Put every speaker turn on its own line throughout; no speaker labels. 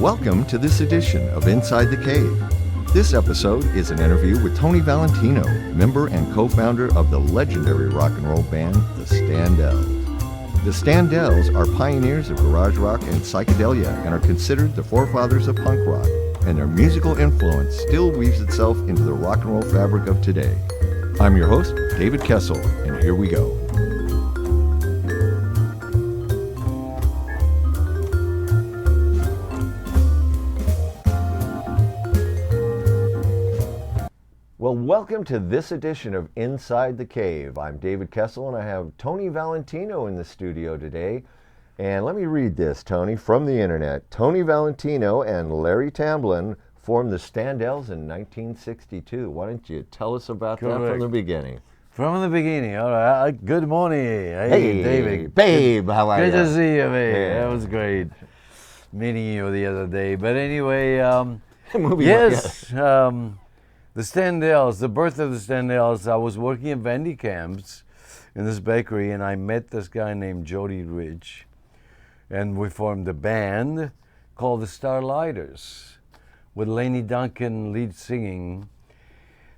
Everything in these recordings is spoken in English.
Welcome to this edition of Inside the Cave. This episode is an interview with Tony Valentino, member and co-founder of the legendary rock and roll band, the Standells. The Standells are pioneers of garage rock and psychedelia and are considered the forefathers of punk rock, and their musical influence still weaves itself into the rock and roll fabric of today. I'm your host, David Kessel, and here we go. Well, welcome to this edition of Inside the Cave. I'm David Kessel, and I have Tony Valentino in the studio today. And let me read this, Tony, from the internet. Tony Valentino and Larry Tamblyn formed the Standells in 1962. Why don't you tell us about that from the beginning?
From the beginning, all right. Good morning. Hey, David.
Babe, how are you?
Good to see you, babe.
Yeah.
That was great meeting you the other day. But anyway, the Standells, the birth of the Standells, I was working at Vandy Camps in this bakery, and I met this guy named Jody Rich, and we formed a band called the Starlighters with Laney Duncan lead singing.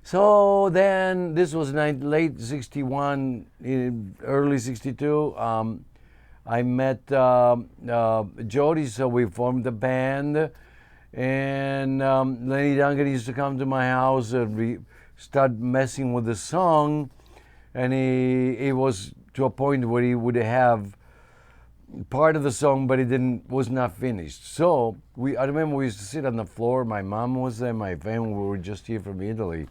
So then, this was late 61, early 62, I met Jody, so we formed the band. And Laney Duncan used to come to my house and we start messing with the song, and he was to a point where he would have part of the song, but was not finished. So I remember we used to sit on the floor. My mom was there, my family, we were just here from Italy,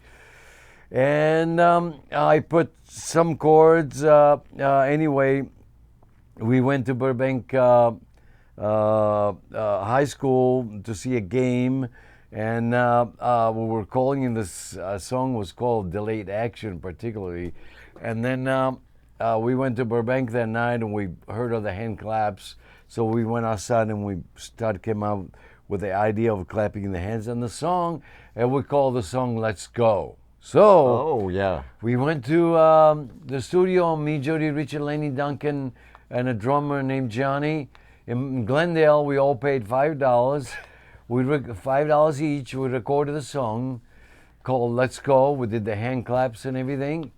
and I put some chords. Anyway, we went to Burbank high school to see a game, and we were calling in this song was called Delayed Action particularly, and then we went to Burbank that night and we heard of the hand claps, so we went outside and we came out with the idea of clapping the hands on the song, and we called the song Let's Go. So we went to the studio, me, Jody Rich, Laney Duncan, and a drummer named Johnny. In Glendale, we all paid $5. $5 each. We recorded a song called Let's Go. We did the hand claps and everything.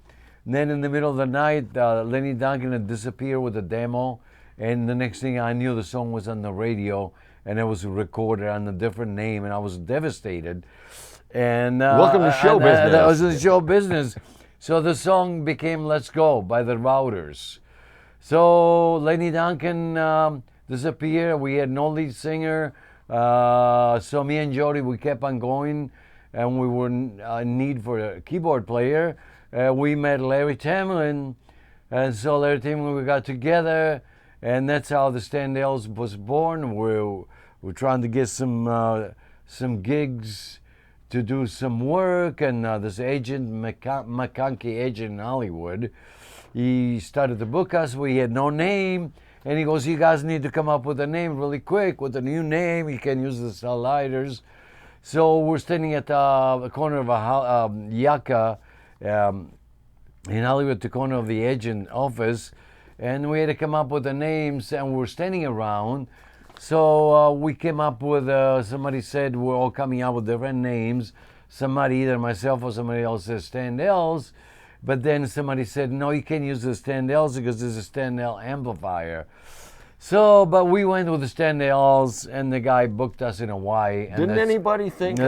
And then in the middle of the night, Laney Duncan had disappeared with a demo. And the next thing I knew, the song was on the radio, and it was recorded on a different name, and I was devastated. And
welcome to show business.
That was in show business. So the song became Let's Go by the Routers. So Laney Duncan disappeared. We had no lead singer. So me and Jody, we kept on going, and we were in need for a keyboard player. We met Larry Tamblyn, and so Larry Tamblyn, we got together, and that's how the Standells was born. We're trying to get some gigs to do some work, and this agent, McConkey agent in Hollywood, he started to book us. We had no name. And he goes, you guys need to come up with a name really quick, with a new name. You can use the Starlighters. So we're standing at the corner of Yucca in Hollywood, the corner of the agent office. And we had to come up with the names, and we're standing around. So we came up with, somebody said we're all coming out with different names. Somebody, either myself or somebody else, said Standells. But then somebody said, no, you can't use the Standells because there's a Standell amplifier. So, but we went with the Standells, and the guy booked us in Hawaii. And
Didn't anybody think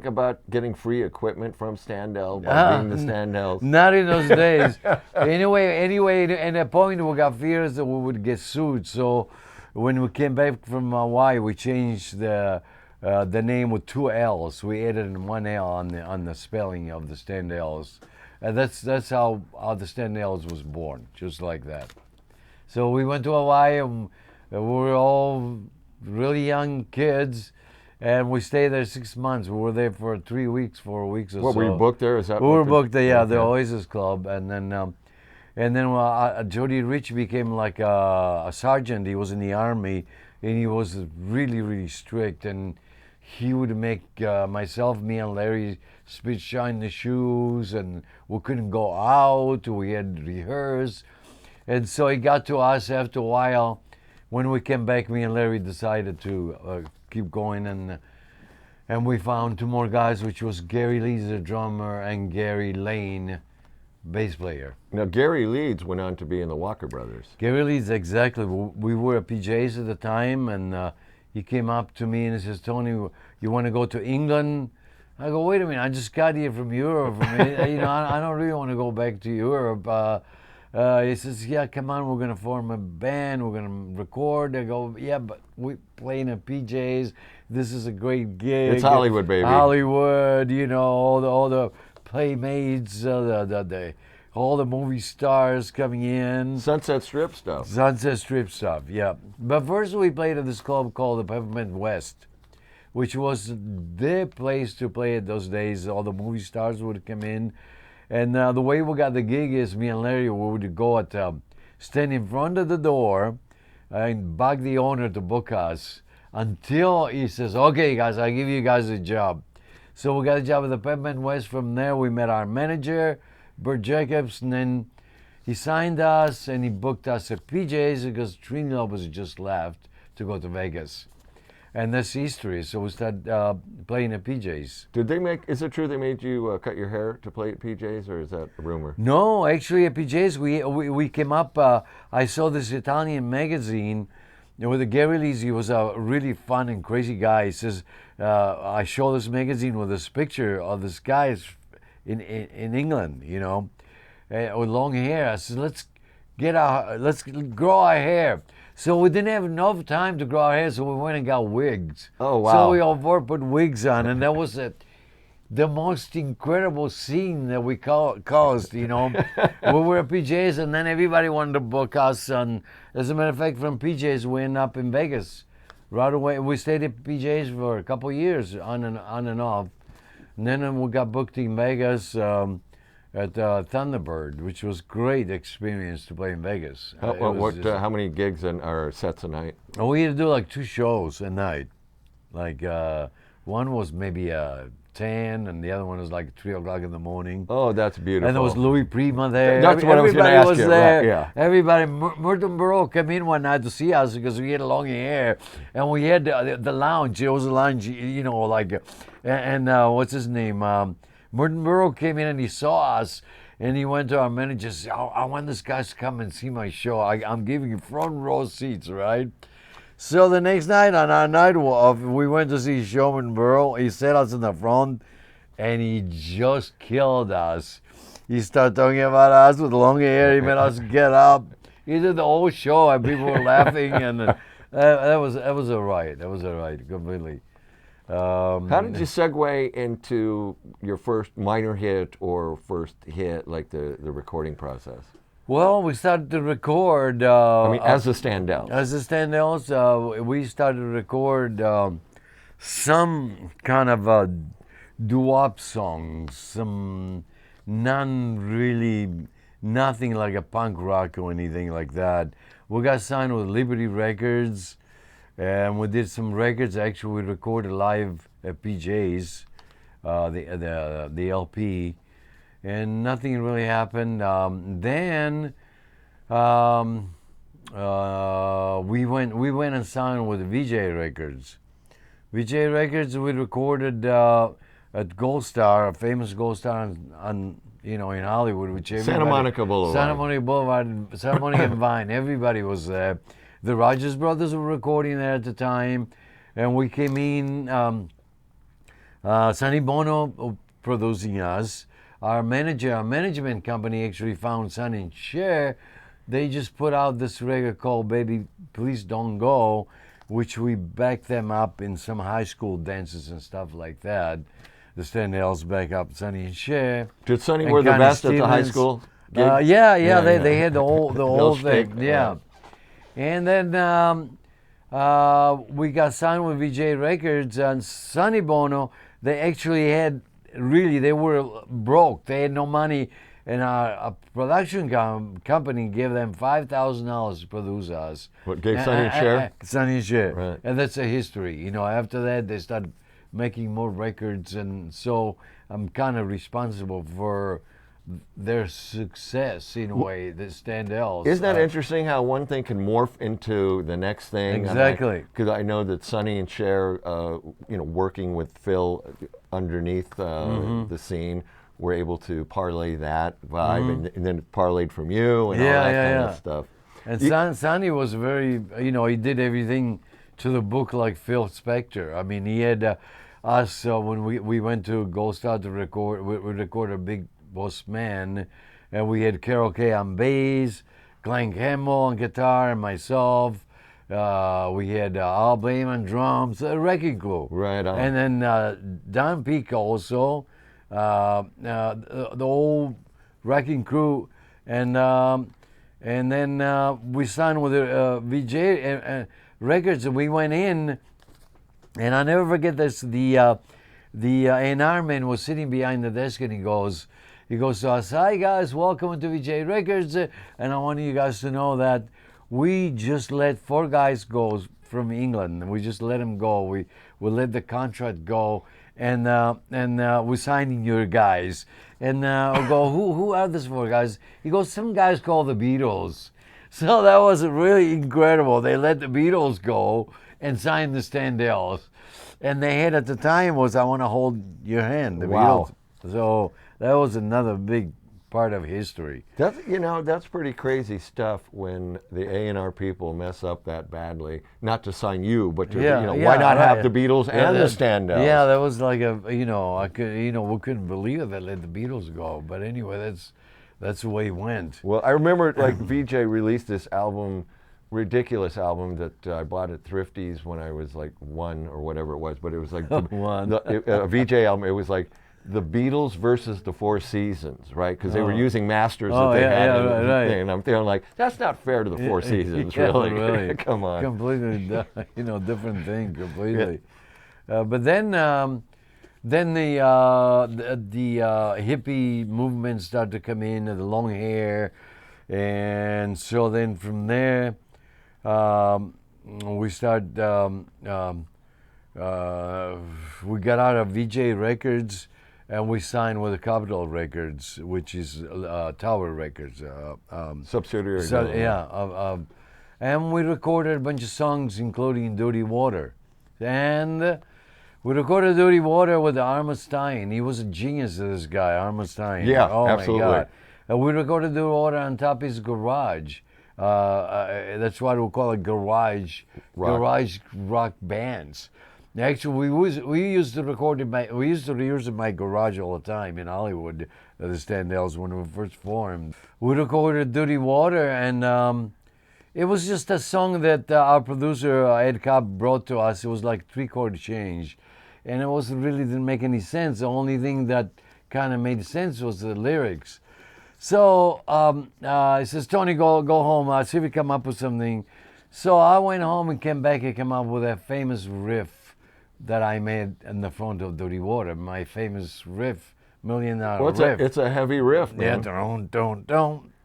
about getting free equipment from Standell by being the Standells?
Not in those days. Anyway, at a point we got fears that we would get sued. So when we came back from Hawaii, we changed the name with two L's. We added one L on the spelling of the Standells. That's how the Standells was born, just like that. So we went to Hawaii, and we were all really young kids, and we stayed there 6 months. We were there for 3 weeks, 4 weeks or so.
What, were you booked there? Is that
we were booked there, the Oasis Club, and then Jody Rich became like a sergeant. He was in the Army, and he was really, really strict, and he would make me and Larry spit shine the shoes, and we couldn't go out. We had to rehearse. And so he got to us after a while. when we came back, me and Larry decided to keep going, and we found two more guys, which was Gary Leeds, the drummer, and Gary Lane, bass player.
Now, Gary Leeds went on to be in the Walker Brothers.
Gary Leeds, exactly. We were at PJs at the time, and he came up to me and he says, "Tony, you want to go to England?" I go, "Wait a minute, I just got here from Europe. I don't really want to go back to Europe." He says, "Yeah, come on, we're going to form a band, we're going to record." I go, "Yeah, but we're playing at PJs. This is a great gig.
It's Hollywood, baby.
Hollywood, all the playmates, all the movie stars coming in.
Sunset Strip stuff.
Sunset Strip stuff, yeah. But first we played at this club called the Peppermint West, which was the place to play at those days. All the movie stars would come in. And the way we got the gig is me and Larry would go stand in front of the door and bug the owner to book us until he says, "Okay, guys, I'll give you guys a job." So we got a job at the Peppermint West. From there, we met our manager, Bert Jacobs, and then he signed us and he booked us at PJs because Trini Lopez had just left to go to Vegas. And that's history. So we started playing at PJs.
Is it true they made you cut your hair to play at PJs, or is that a rumor?
No, actually at PJs we came up, I saw this Italian magazine with Gary Leeds. He was a really fun and crazy guy. He says, I show this magazine with this picture of this guy in England, with long hair. I said, let's grow our hair. So we didn't have enough time to grow our hair, so we went and got wigs.
Oh, wow.
So we all four put wigs on, and that was the most incredible scene that we caused, We were at PJs, and then everybody wanted to book us. And as a matter of fact, from PJs, we ended up in Vegas. Right away, we stayed at PJs for a couple of years, on and off. And then we got booked in Vegas at Thunderbird, which was great experience to play in Vegas.
How many gigs or sets a night?
We had to do like 2 shows a night. Like one was maybe 10, and the other one was like 3 o'clock in the morning.
Oh, that's beautiful.
And there was Louis Prima there.
That's what I was going to ask you.
There.
Right, yeah.
Everybody. Merton Burrow came in one night to see us because we had long hair, and we had the lounge. It was a lounge, and what's his name? Merton Burrow came in and he saw us, and he went to our manager and said, I want this guy to come and see my show. I'm giving you front row seats, right? So the next night, on our night off, we went to see Showman Burrow. He sat us in the front, and he just killed us. He started talking about us with long hair. He made us get up. He did the whole show, and people were laughing, and that was a riot. That was a riot, completely.
How did you segue into your first minor hit or first hit, like the recording process?
Well, we started to record.
As the Standells.
As the Standells, we started to record some kind of doo-wop songs, some nothing like a punk rock or anything like that. We got signed with Liberty Records, and we did some records. Actually, we recorded live at PJ's, the LP. And nothing really happened. Then we went and signed with VJ Records. VJ Records, we recorded at Gold Star, a famous Gold Star in Hollywood, which
Santa Monica Boulevard.
Santa Monica and Vine. Everybody was there. The Rogers Brothers were recording there at the time, and we came in. Sonny Bono producing us. Our management company actually found Sonny and Cher. They just put out this record called Baby Please Don't Go, which we backed them up in some high school dances and stuff like that. The Standells back up Sonny and Cher.
Did Sonny wear the vest at the high school gig?
Yeah, they had the whole thing.
Stick,
yeah. Right. And then we got signed with VJ Records, and Sonny Bono, they actually had, they were broke. They had no money, and a production company gave them $5,000 to produce us.
What, gave Sonny and Cher?
Sonny and Cher.
Right.
And that's a history. After that, they started making more records, and so I'm kind of responsible for their success in a way, the Standells.
Isn't that interesting how one thing can morph into the next thing?
Exactly.
Because I know that Sonny and Cher, working with Phil underneath the scene, were able to parlay that vibe and then parlayed from you and all that kind of stuff.
And Sonny was very, he did everything to the book like Phil Spector. I mean, he had us, when we went to Gold Star to record, we recorded Big Boss Man, and we had Carol Kay on bass, Glenn Campbell on guitar, and myself. We had Al Blaine on drums, a wrecking crew.
Right on.
And then Don Peake also, the whole wrecking crew, and then we signed with VJ Records, and we went in, and I'll never forget this. The A&R man was sitting behind the desk, and he goes, so I said, "Hi guys, welcome to VJ Records, and I want you guys to know that we just let 4 guys go from England, and we just let them go. We let the contract go, and we're signing your guys." And I go, who are these 4 guys? He goes, "Some guys called the Beatles." So that was really incredible. They let the Beatles go and signed the Standells. And they had at the time was "I Want to Hold Your Hand," the
Wow.
Beatles. So that was another big part of history.
That's pretty crazy stuff when the A&R people mess up that badly. Not to sign you, but to, why not have the Beatles and the Standells?
Yeah, that was like we couldn't believe it. They let the Beatles go. But anyway, that's the way it went.
Well, I remember VJ released this album, ridiculous album that I bought at Thrifty's when I was like 1 or whatever it was, but it was like a VJ album. It was like the Beatles versus the Four Seasons, right? Because they were using masters that they had in the thing. And I'm feeling like, that's not fair to the Four Seasons, really. Come on.
Completely, different thing, completely. But then the hippie movement started to come in, the long hair, and so then from there, we started. We got out of VJ Records, and we signed with Capitol Records, which is Tower Records.
Subsidiary.
And we recorded a bunch of songs, including Dirty Water. And we recorded Dirty Water with Armstein. He was a genius, this guy, Armstein.
Yeah,
oh
absolutely.
My God. And we recorded Dirty Water on top of his garage. That's why we call it garage rock bands. Actually, we used to record we used to use in my garage all the time in Hollywood, the Standells, when we first formed. We recorded Dirty Water, and it was just a song that our producer Ed Cobb brought to us. It was like 3-chord change, and it really didn't make any sense. The only thing that kind of made sense was the lyrics. So he says, "Tony, go home. I'll see if we come up with something." So I went home and came back and came up with that famous riff that I made in the front of Dirty Water. My famous riff, $1 Million riff.
It's a heavy riff, man.
Yeah,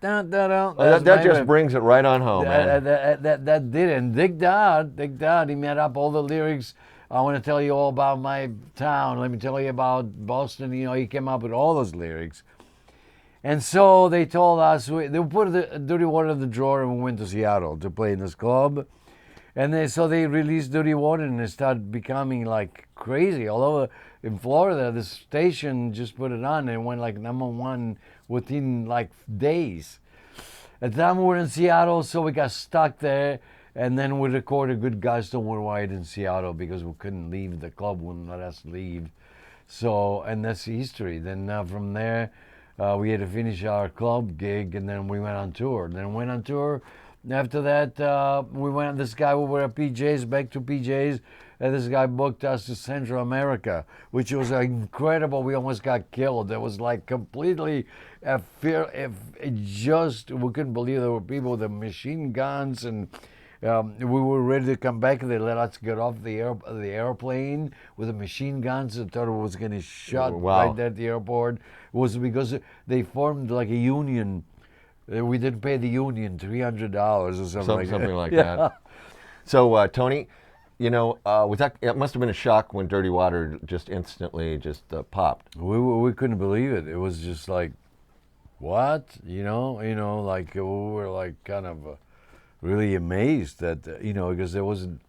that just brings it right on home, man.
That did it. And Dick Dodd, he made up all the lyrics. "I want to tell you all about my town. Let me tell you about Boston." He came up with all those lyrics. And so they told us, they put the Dirty Water in the drawer, and we went to Seattle to play in this club. And so they released Dirty Water, and it started becoming like crazy. All over in Florida, the station just put it on, and it went like #1 within like days. At the time we were in Seattle, so we got stuck there. And then we recorded Good Guys Don't Wear White in Seattle because we couldn't leave. The club wouldn't let us leave. So, and that's history. Then from there, we had to finish our club gig, and then we went on tour. After that, we went. This guy, we were at PJ's, back to PJ's, and this guy booked us to Central America, which was incredible. We almost got killed. It was like completely we couldn't believe there were people with machine guns, and we were ready to come back, and they let us get off the airplane with the machine guns and thought it was going to shut right there at the airport. It was because they formed like a union. We didn't pay the union $300 or something like that.
That. So, Tony, was that? It must have been a shock when Dirty Water just instantly popped.
We couldn't believe it. It was just like, what? Like we were like kind of really amazed that because it wasn't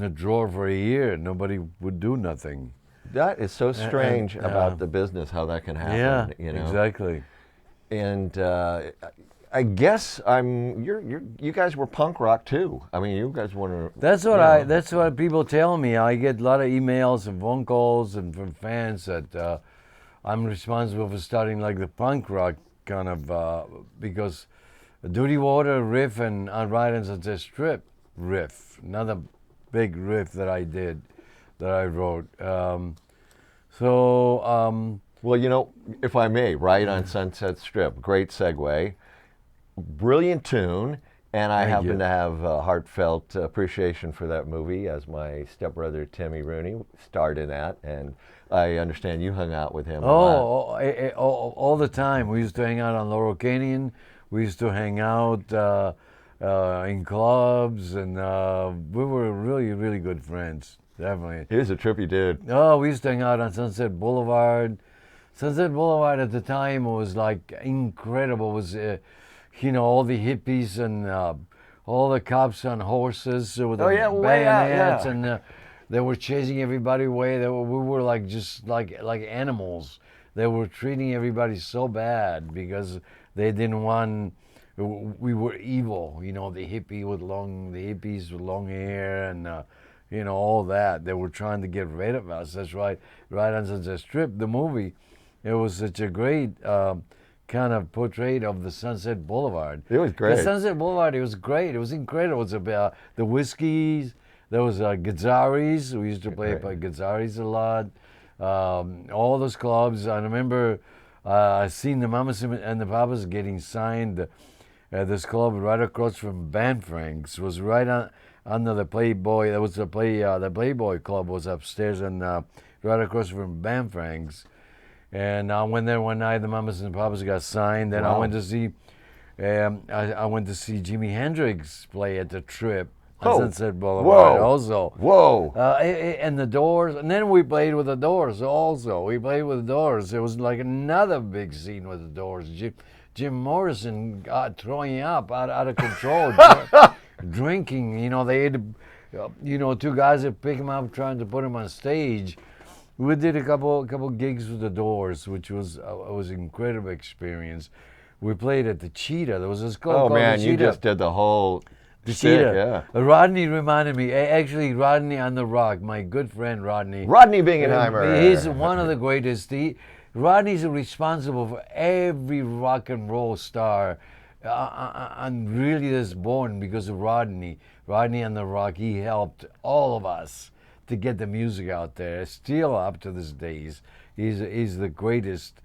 a drawer for a year. Nobody would do nothing.
That is so strange
and,
about the business, how that can happen.
Yeah, exactly.
And I guess you guys were punk rock too. I mean, you guys were.
That's what people tell me. I get a lot of emails and phone calls and from fans that I'm responsible for starting like the punk rock kind of because Dirty Water riff and on Ride and Sunset Strip riff, another big riff that I did, that I wrote.
Well, if I may, Ride on Sunset Strip, great segue, brilliant tune, and I happen to have a heartfelt appreciation for that movie, as my stepbrother Timmy Rooney starred in that, and I understand you hung out with him a lot.
All the time. We used to hang out on Laurel Canyon. We used to hang out in clubs, and we were really, really good friends. Definitely.
He was a trippy dude.
Oh, we used to hang out on Sunset Boulevard. Sunset Boulevard at the time was like incredible. It was, all the hippies and all the cops on horses with the bayonets, and they were chasing everybody away. We were like just like animals. They were treating everybody so bad because they didn't want. We were evil, the hippies with long hair and. All that. They were trying to get rid of us. That's right. Right on Sunset Strip, the movie, it was such a great kind of portrait of the Sunset Boulevard.
It was great.
The Sunset Boulevard, it was great. It was incredible. It was about the whiskeys. There was guitaris. We used to play guitaris a lot. All those clubs. I remember I seen the Mamas and the Papas getting signed at this club right across from Ban Frank's. It was right on under the Playboy. There was the Playboy Club was upstairs and right across from Ban Frank's. And I went there one night. The Mamas and Papas got signed. Then I went to see. I went to see Jimi Hendrix play at the Trip on Sunset Boulevard. Also.
Whoa.
And the Doors. And then we played with the Doors. Also, we played with the Doors. It was like another big scene with the Doors. Jim Morrison got throwing up out of control. Drinking, they had, two guys that pick him up trying to put him on stage. We did a couple gigs with the Doors, which was an incredible experience. We played at the Cheetah. There was this club called the Cheetah.
You just did the whole
Cheetah. Yeah. Rodney reminded me. Actually, Rodney on the Rock, my good friend Rodney.
Rodney Bingenheimer.
He's one of the greatest. Rodney's responsible for every rock and roll star. And really is born because of Rodney and the Rock. He helped all of us to get the music out there. Still up to this days, he's the greatest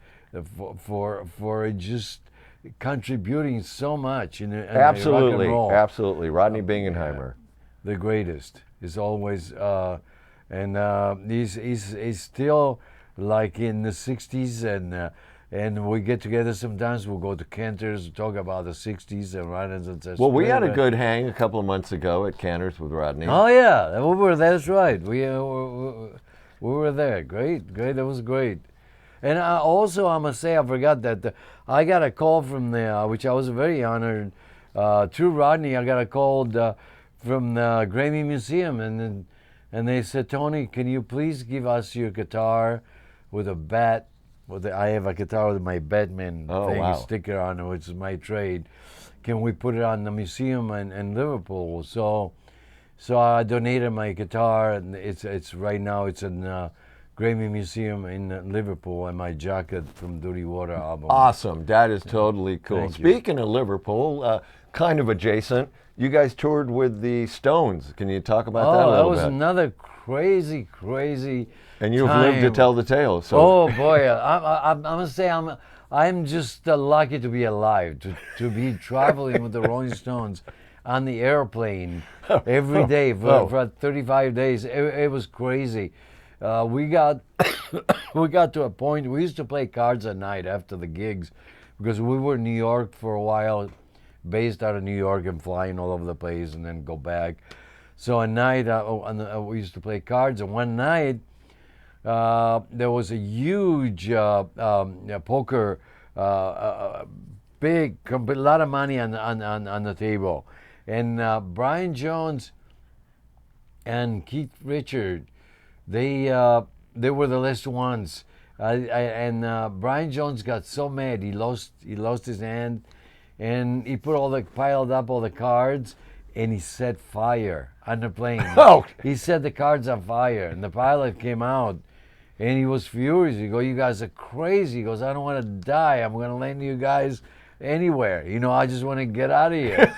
for just contributing so much in
absolutely,
rock and roll.
Absolutely. Rodney Bingenheimer,
the greatest, is always he's still like in the '60s and we get together sometimes. We'll go to Cantor's, talk about the '60s and Rodney.
Well, we had a good hang a couple of months ago at Cantor's with Rodney.
Oh yeah, we were. That's right. We were there. Great. That was great. And I must say, I forgot that I got a call from there, which I was very honored. Through Rodney, I got a call from the Grammy Museum, and they said, Tony, can you please give us your guitar with a bat? I have a guitar with my Batman sticker on it, which is my trade. Can we put it on the museum in Liverpool? So I donated my guitar, and it's right now it's in Grammy Museum in Liverpool, and my jacket from Dirty Water album.
Awesome, that is totally cool.
Thank you.
Speaking of Liverpool, kind of adjacent, you guys toured with the Stones. Can you talk about that a little bit?
That was another crazy.
And you've
time.
lived to tell the tale. So.
Oh boy, I must say I'm just lucky to be alive, to be traveling with the Rolling Stones on the airplane every day for 35 days. It was crazy. We got to a point. We used to play cards at night after the gigs because we were in New York for a while, based out of New York and flying all over the place and then go back. So at night we used to play cards, and one night there was a huge poker a lot of money on the table, and Brian Jones and Keith Richard, they were the last ones. And Brian Jones got so mad he lost his hand, and he piled up all the cards, and he set fire on the plane.
Oh.
He set the cards on fire, and the pilot came out, and he was furious. He goes, "You guys are crazy." He goes, "I don't want to die. I'm going to land you guys anywhere. I just want to get out of here."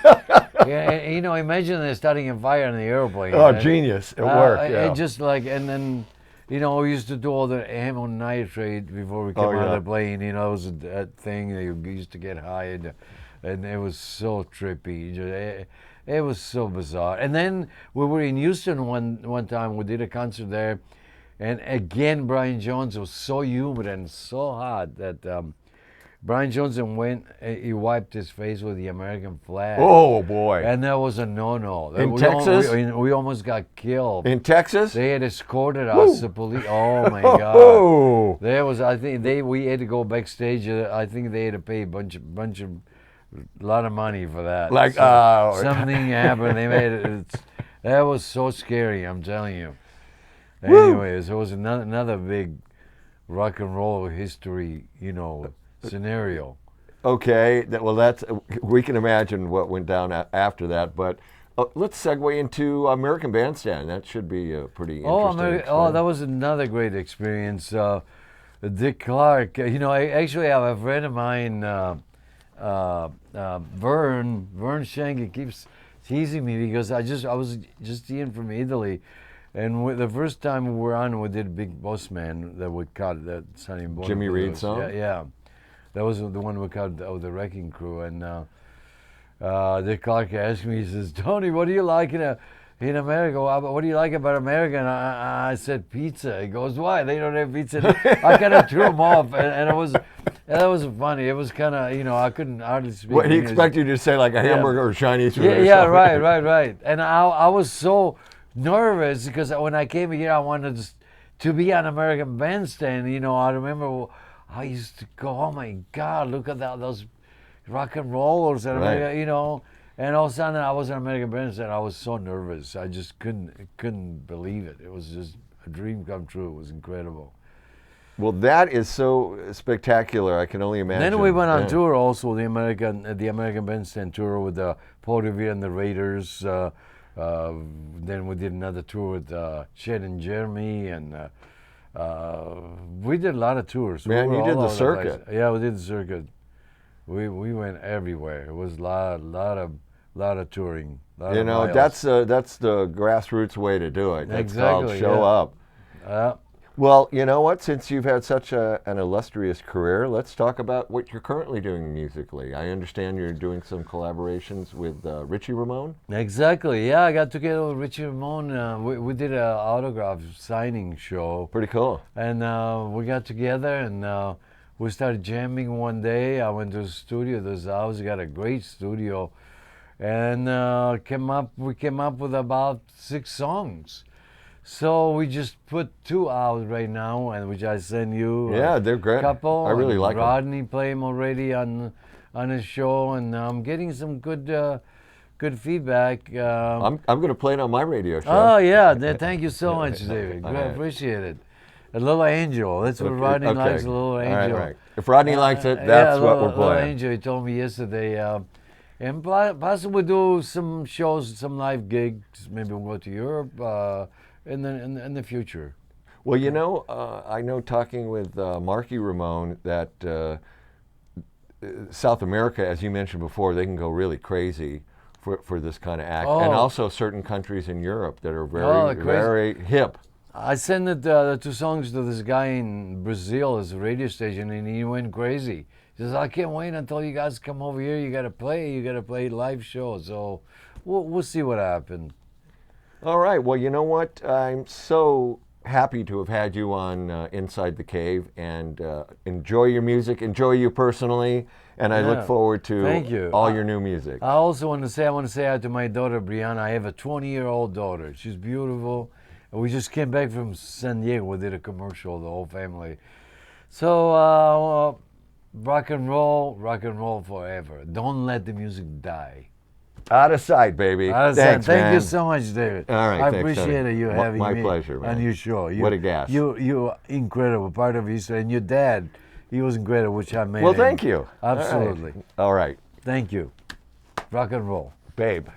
Yeah, and, imagine they're starting a fire in the airplane.
Oh, genius! It worked. Yeah.
And just like, and then, we used to do all the ammo nitrate before we came out of the plane. It was that thing that you used to get high, and it was so trippy. It was so bizarre. And then we were in Houston one time. We did a concert there, and again Brian Jones was so humid and so hot that Brian Johnson he wiped his face with the American flag.
Oh boy!
And that was a no-no.
In Texas?
We almost got killed.
In Texas?
They had escorted us. The police. Oh my God!
Oh.
There was. I think we had to go backstage. I think they had to pay a lot of money for that.
Like
something happened. They made it. That was so scary. I'm telling you. Anyways, it was another big rock and roll history. Scenario.
Okay, we can imagine what went down after that, but let's segue into American Bandstand. That should be a pretty interesting.
That was another great experience. Dick Clark, I actually have a friend of mine, Vern Schenk. He keeps teasing me because I was just in from Italy. And the first time we were on, we did Big Boss Man that we cut, that Sonny and Bono
Jimmy Reed
produced.
song?
Yeah. That was the one we cut of the Wrecking Crew. And Dick Clark asked me, he says, "Tony, what do you like in America? What do you like about America?" And I said, "Pizza." He goes, "Why? They don't have pizza." I kind of threw him off. And that was funny. It was kind of, I couldn't hardly speak
What, he
English.
expected you to say like a hamburger or Chinese food or something.
Yeah, right. And I was so nervous because when I came here, I wanted to be on American Bandstand. I remember I used to go, "Oh my God, look at those rock and rollers," and and all of a sudden I was on American Bandstand. I was so nervous. I just couldn't believe it. It was just a dream come true. It was incredible.
Well, that is so spectacular. I can only imagine.
Then we went on tour also, the American Bandstand tour with Paul Revere and the Raiders. Then we did another tour with Chet and Jeremy, and we did a lot of tours.
Man, you did the circuit.
Yeah, we did the circuit. We went everywhere. It was a lot of touring.
That's the grassroots way to do it. That's
exactly.
Called show up. Well, you know what? Since you've had such an illustrious career, let's talk about what you're currently doing musically. I understand you're doing some collaborations with Richie Ramone.
Exactly. Yeah, I got together with Richie Ramone. We did an autograph signing show.
Pretty cool.
And we got together and we started jamming one day. I went to the studio. This house got a great studio, and we came up with about 6 songs. So we just put 2 out right now, and which I send you.
Yeah, they're great.
Couple.
I really like them.
Rodney played them already on his show, and I'm getting some good feedback.
I'm going to play it on my radio show.
Oh yeah, thank you so much, David. I appreciate it. A little angel. That's what Rodney likes. A little angel.
Right. If Rodney likes it, that's what we're playing.
Little angel. He told me yesterday. And possibly do some shows, some live gigs. Maybe we'll go to Europe. In the future.
Well, I know talking with Marky Ramone that South America, as you mentioned before, they can go really crazy for this kind of act, and also certain countries in Europe that are very hip.
I sent the 2 songs to this guy in Brazil, his radio station, and he went crazy. He says, "I can't wait until you guys come over here. You got to play live shows." So we'll see what happens.
All right. Well, you know what? I'm so happy to have had you on Inside the Cave, and enjoy your music, enjoy you personally, and I look forward to all your new music.
I also want to say hi to my daughter, Brianna. I have a 20-year-old daughter. She's beautiful. And we just came back from San Diego. We did a commercial, the whole family. So rock and roll forever. Don't let the music die.
Out of sight, baby.
Thank
man.
you so much, David.
All right,
I
thanks, Tony.
appreciate you having
My
me
pleasure, man.
on your show.
What a gas.
You incredible part of history, and your dad, he was incredible, which I made.
Well,
him.
thank you.
Absolutely.
All right.
Thank you. Rock and roll.
Babe.